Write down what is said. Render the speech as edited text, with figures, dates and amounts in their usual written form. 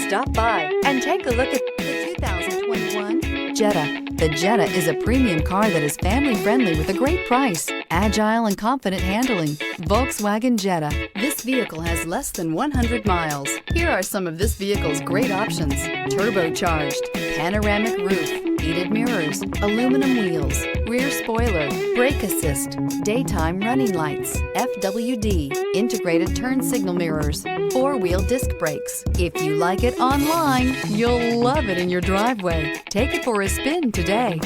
Stop by and take a look at the 2021 Jetta. The Jetta is a premium car that is family-friendly with a great price, agile and confident handling. Volkswagen Jetta. This vehicle has less than 100 miles. Here are some of this vehicle's great options: turbocharged, panoramic roof, heated mirrors, aluminum wheels, rear spoiler, brake assist, daytime running lights, FWD, integrated turn signal mirrors, four-wheel disc brakes. If you like it online, you'll love it in your driveway. Take it for a spin today.